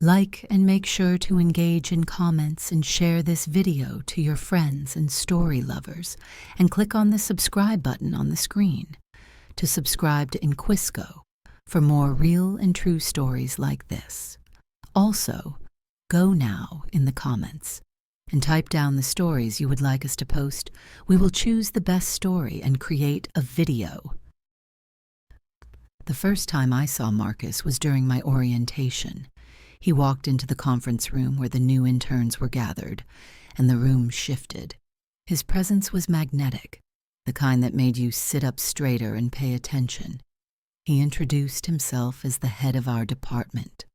Like and make sure to engage in comments and share this video to your friends and story lovers, and click on the subscribe button on the screen to subscribe to Inquisco for more real and true stories like this. Also, go now in the comments and type down the stories you would like us to post. We will choose the best story and create a video. The first time I saw Marcus was during my orientation. He walked into the conference room where the new interns were gathered, and the room shifted. His presence was magnetic, the kind that made you sit up straighter and pay attention. He introduced himself as the head of our department,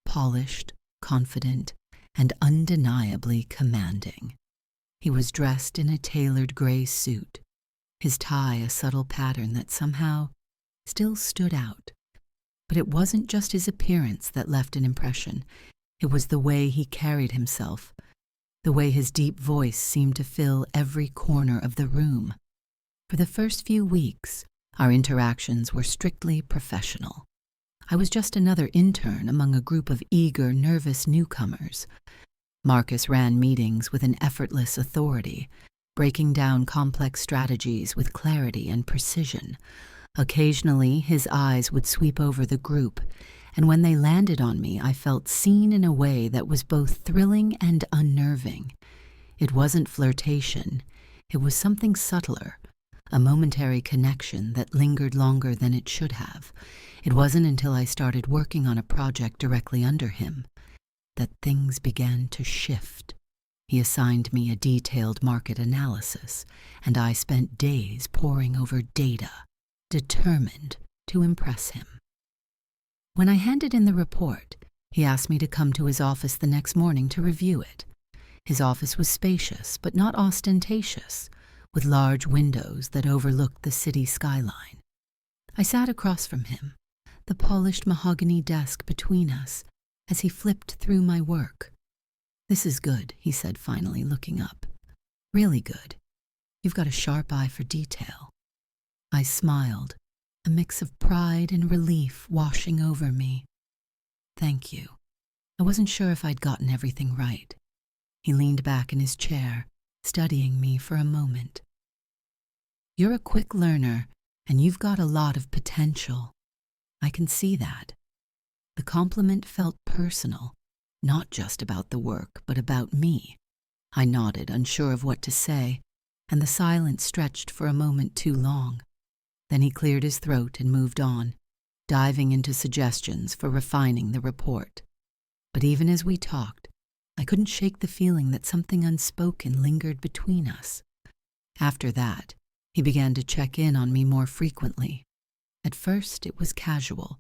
polished, confident, and undeniably commanding. He was dressed in a tailored gray suit, his tie a subtle pattern that somehow still stood out. But it wasn't just his appearance that left an impression. It was the way he carried himself, the way his deep voice seemed to fill every corner of the room. For the first few weeks, our interactions were strictly professional. I was just another intern among a group of eager, nervous newcomers. Marcus ran meetings with an effortless authority, breaking down complex strategies with clarity and precision. Occasionally, his eyes would sweep over the group, and when they landed on me, I felt seen in a way that was both thrilling and unnerving. It wasn't flirtation. It was something subtler, a momentary connection that lingered longer than it should have. It wasn't until I started working on a project directly under him that things began to shift. He assigned me a detailed market analysis, and I spent days poring over data, determined to impress him. When I handed in the report, he asked me to come to his office the next morning to review it. His office was spacious but not ostentatious, with large windows that overlooked the city skyline. I sat across from him, the polished mahogany desk between us, as he flipped through my work. "This is good," he said finally, looking up. "Really good. You've got a sharp eye for detail." I smiled, a mix of pride and relief washing over me. "Thank you. I wasn't sure if I'd gotten everything right." He leaned back in his chair, studying me for a moment. "You're a quick learner, and you've got a lot of potential. I can see that." The compliment felt personal, not just about the work, but about me. I nodded, unsure of what to say, and the silence stretched for a moment too long. Then he cleared his throat and moved on, diving into suggestions for refining the report. But even as we talked, I couldn't shake the feeling that something unspoken lingered between us. After that, he began to check in on me more frequently. At first, it was casual,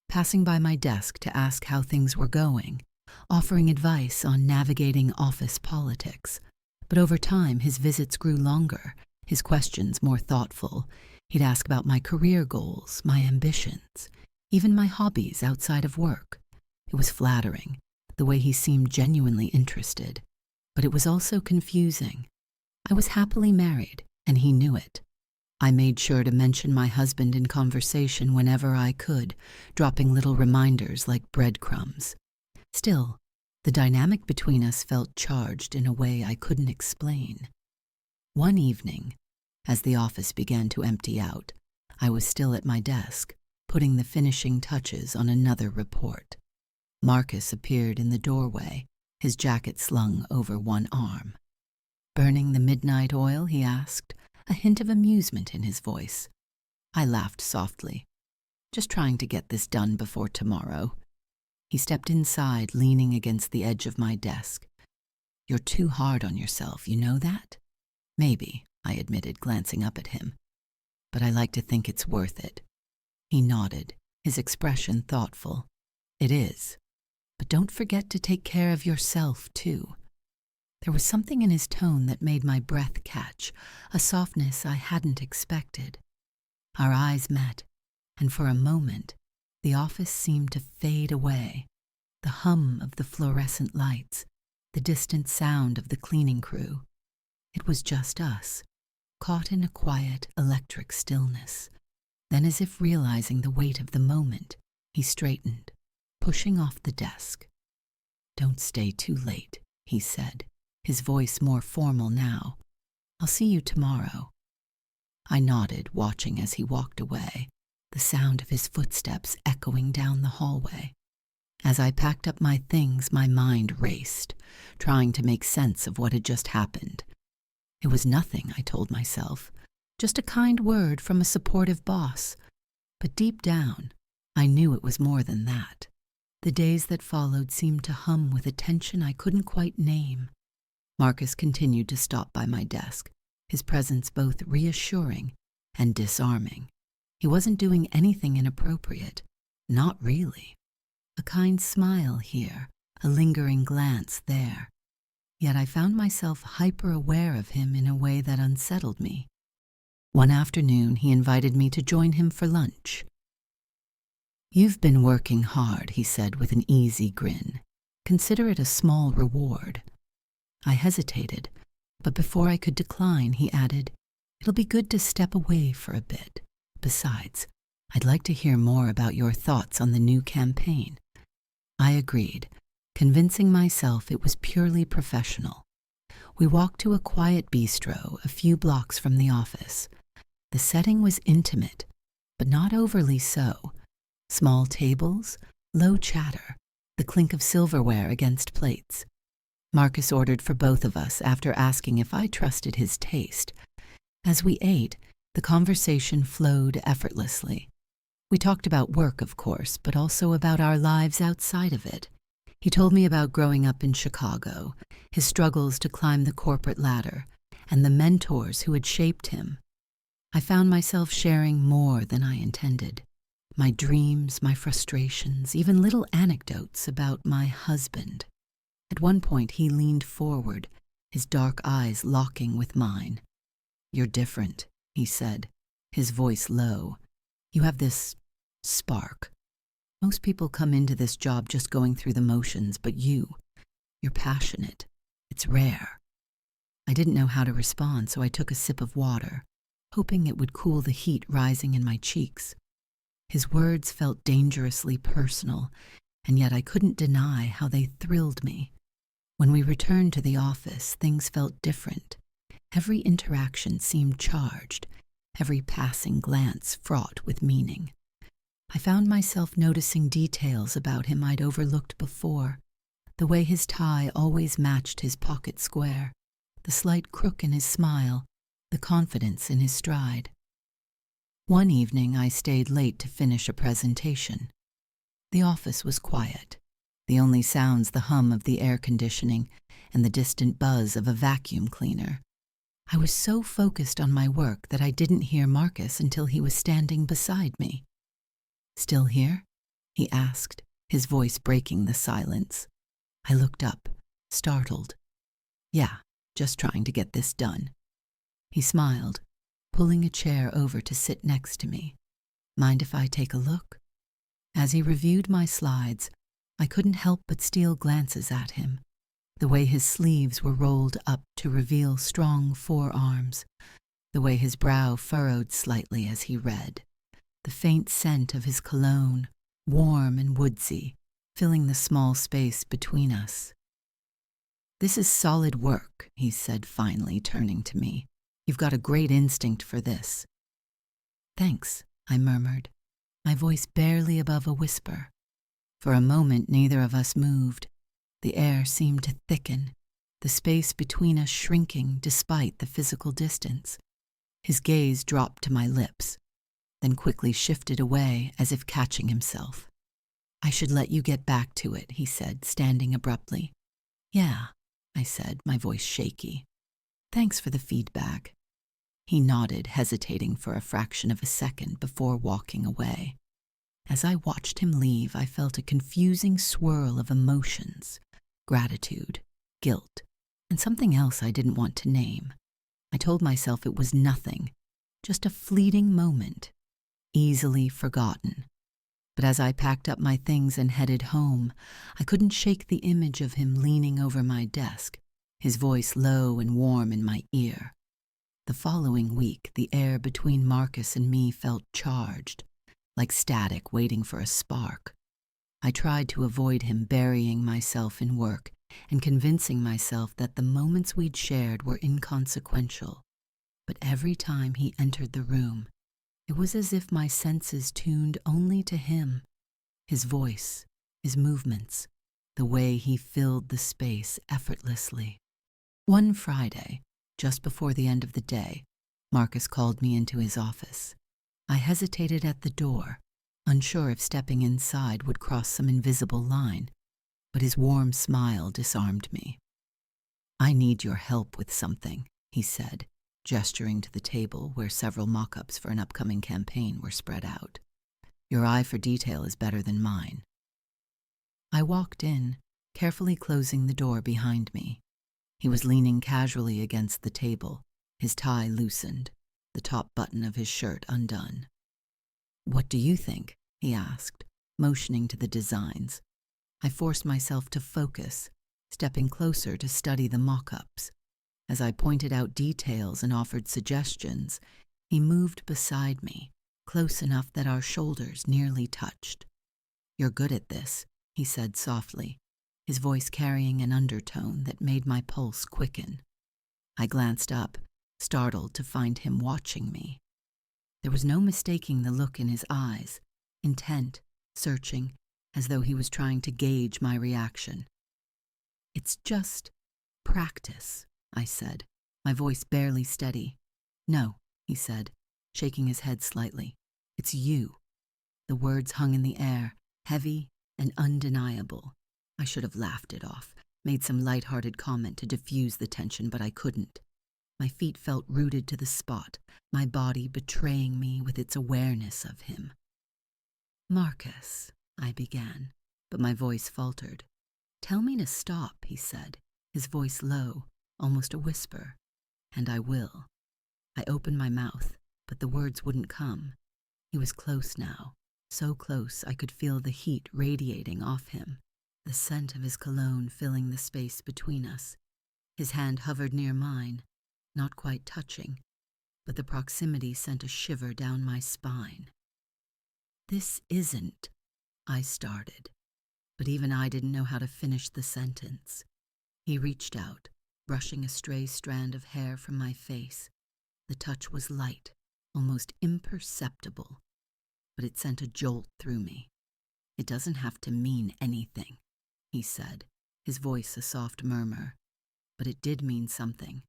passing by my desk to ask how things were going, offering advice on navigating office politics. But over time, his visits grew longer, his questions more thoughtful. He'd ask about my career goals, my ambitions, even my hobbies outside of work. It was flattering, the way he seemed genuinely interested. But it was also confusing. I was happily married, and he knew it. I made sure to mention my husband in conversation whenever I could, dropping little reminders like breadcrumbs. Still, the dynamic between us felt charged in a way I couldn't explain. One evening, as the office began to empty out, I was still at my desk, putting the finishing touches on another report. Marcus appeared in the doorway, his jacket slung over one arm. "Burning the midnight oil?" he asked, a hint of amusement in his voice. I laughed softly. "Just trying to get this done before tomorrow." He stepped inside, leaning against the edge of my desk. "You're too hard on yourself, you know that?" "Maybe," I admitted, glancing up at him. "But I like to think it's worth it." He nodded, his expression thoughtful. "It is. But don't forget to take care of yourself, too." There was something in his tone that made my breath catch, a softness I hadn't expected. Our eyes met, and for a moment, the office seemed to fade away. The hum of the fluorescent lights, the distant sound of the cleaning crew. It was just us, caught in a quiet, electric stillness. Then, as if realizing the weight of the moment, he straightened, pushing off the desk. "Don't stay too late," he said, his voice more formal now. "I'll see you tomorrow." I nodded, watching as he walked away, the sound of his footsteps echoing down the hallway. As I packed up my things, my mind raced, trying to make sense of what had just happened. It was nothing, I told myself, just a kind word from a supportive boss. But deep down, I knew it was more than that. The days that followed seemed to hum with a tension I couldn't quite name. Marcus continued to stop by my desk, his presence both reassuring and disarming. He wasn't doing anything inappropriate. Not really. A kind smile here, a lingering glance there. Yet I found myself hyper-aware of him in a way that unsettled me. One afternoon, he invited me to join him for lunch. "You've been working hard," he said with an easy grin. "Consider it a small reward." I hesitated, but before I could decline, he added, "It'll be good to step away for a bit. Besides, I'd like to hear more about your thoughts on the new campaign." I agreed, convincing myself it was purely professional. We walked to a quiet bistro a few blocks from the office. The setting was intimate, but not overly so. Small tables, low chatter, the clink of silverware against plates. Marcus ordered for both of us after asking if I trusted his taste. As we ate, the conversation flowed effortlessly. We talked about work, of course, but also about our lives outside of it. He told me about growing up in Chicago, his struggles to climb the corporate ladder, and the mentors who had shaped him. I found myself sharing more than I intended. My dreams, my frustrations, even little anecdotes about my husband. At one point, he leaned forward, his dark eyes locking with mine. "You're different," he said, his voice low. "You have this spark. Most people come into this job just going through the motions, but you're passionate. It's rare." I didn't know how to respond, so I took a sip of water, hoping it would cool the heat rising in my cheeks. His words felt dangerously personal, and yet I couldn't deny how they thrilled me. When we returned to the office, things felt different. Every interaction seemed charged, every passing glance fraught with meaning. I found myself noticing details about him I'd overlooked before, the way his tie always matched his pocket square, the slight crook in his smile, the confidence in his stride. One evening, I stayed late to finish a presentation. The office was quiet, the only sounds the hum of the air conditioning and the distant buzz of a vacuum cleaner. I was so focused on my work that I didn't hear Marcus until he was standing beside me. "Still here?" he asked, his voice breaking the silence. I looked up, startled. "Yeah, just trying to get this done." He smiled, pulling a chair over to sit next to me. "Mind if I take a look?" As he reviewed my slides, I couldn't help but steal glances at him, the way his sleeves were rolled up to reveal strong forearms, the way his brow furrowed slightly as he read, the faint scent of his cologne, warm and woodsy, filling the small space between us. "This is solid work," he said finally, turning to me. "You've got a great instinct for this." "Thanks," I murmured, my voice barely above a whisper. For a moment, neither of us moved. The air seemed to thicken, the space between us shrinking despite the physical distance. His gaze dropped to my lips, then quickly shifted away as if catching himself. "I should let you get back to it," he said, standing abruptly. "Yeah," I said, my voice shaky. "Thanks for the feedback." He nodded, hesitating for a fraction of a second before walking away. As I watched him leave, I felt a confusing swirl of emotions, gratitude, guilt, and something else I didn't want to name. I told myself it was nothing, just a fleeting moment, easily forgotten. But as I packed up my things and headed home, I couldn't shake the image of him leaning over my desk, his voice low and warm in my ear. The following week, the air between Marcus and me felt charged, like static waiting for a spark. I tried to avoid him, burying myself in work and convincing myself that the moments we'd shared were inconsequential. But every time he entered the room, it was as if my senses tuned only to him, his voice, his movements, the way he filled the space effortlessly. One Friday, just before the end of the day, Marcus called me into his office. I hesitated at the door, unsure if stepping inside would cross some invisible line, but his warm smile disarmed me. "I need your help with something," he said, gesturing to the table where several mock-ups for an upcoming campaign were spread out. "Your eye for detail is better than mine." I walked in, carefully closing the door behind me. He was leaning casually against the table, his tie loosened, the top button of his shirt undone. "What do you think?" he asked, motioning to the designs. I forced myself to focus, stepping closer to study the mock-ups. As I pointed out details and offered suggestions, he moved beside me, close enough that our shoulders nearly touched. "You're good at this," he said softly, his voice carrying an undertone that made my pulse quicken. I glanced up, startled to find him watching me. There was no mistaking the look in his eyes, intent, searching, as though he was trying to gauge my reaction. "It's just practice," I said, my voice barely steady. "No," he said, shaking his head slightly. "It's you." The words hung in the air, heavy and undeniable. I should have laughed it off, made some light-hearted comment to diffuse the tension, but I couldn't. My feet felt rooted to the spot, my body betraying me with its awareness of him. "Marcus," I began, but my voice faltered. "Tell me to stop," he said, his voice low, almost a whisper. "And I will." I opened my mouth, but the words wouldn't come. He was close now, so close I could feel the heat radiating off him, the scent of his cologne filling the space between us. His hand hovered near mine, not quite touching, but the proximity sent a shiver down my spine. "This isn't," I started, but even I didn't know how to finish the sentence. He reached out, brushing a stray strand of hair from my face. The touch was light, almost imperceptible, but it sent a jolt through me. "It doesn't have to mean anything," he said, his voice a soft murmur. But it did mean something,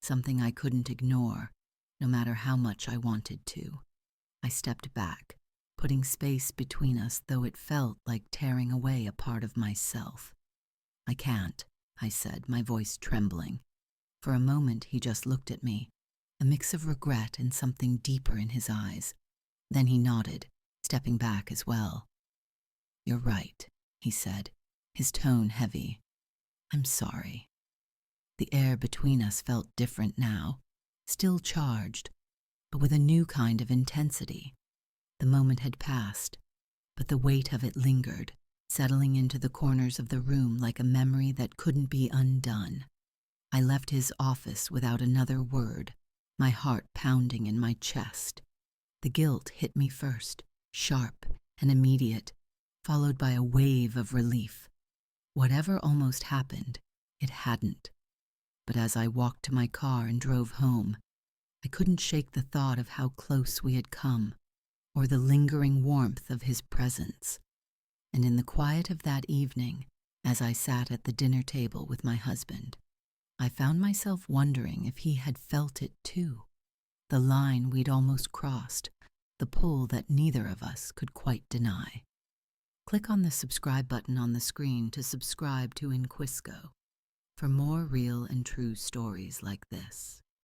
something I couldn't ignore, no matter how much I wanted to. I stepped back, putting space between us, though it felt like tearing away a part of myself. "I can't," I said, my voice trembling. For a moment he just looked at me, a mix of regret and something deeper in his eyes. Then he nodded, stepping back as well. "You're right," he said, his tone heavy. "I'm sorry." The air between us felt different now, still charged, but with a new kind of intensity. The moment had passed, but the weight of it lingered, settling into the corners of the room like a memory that couldn't be undone. I left his office without another word, my heart pounding in my chest. The guilt hit me first, sharp and immediate, followed by a wave of relief. Whatever almost happened, it hadn't. But as I walked to my car and drove home, I couldn't shake the thought of how close we had come, or the lingering warmth of his presence. And in the quiet of that evening, as I sat at the dinner table with my husband, I found myself wondering if he had felt it too. The line we'd almost crossed, the pull that neither of us could quite deny. Click on the subscribe button on the screen to subscribe to Inquisco for more real and true stories like this.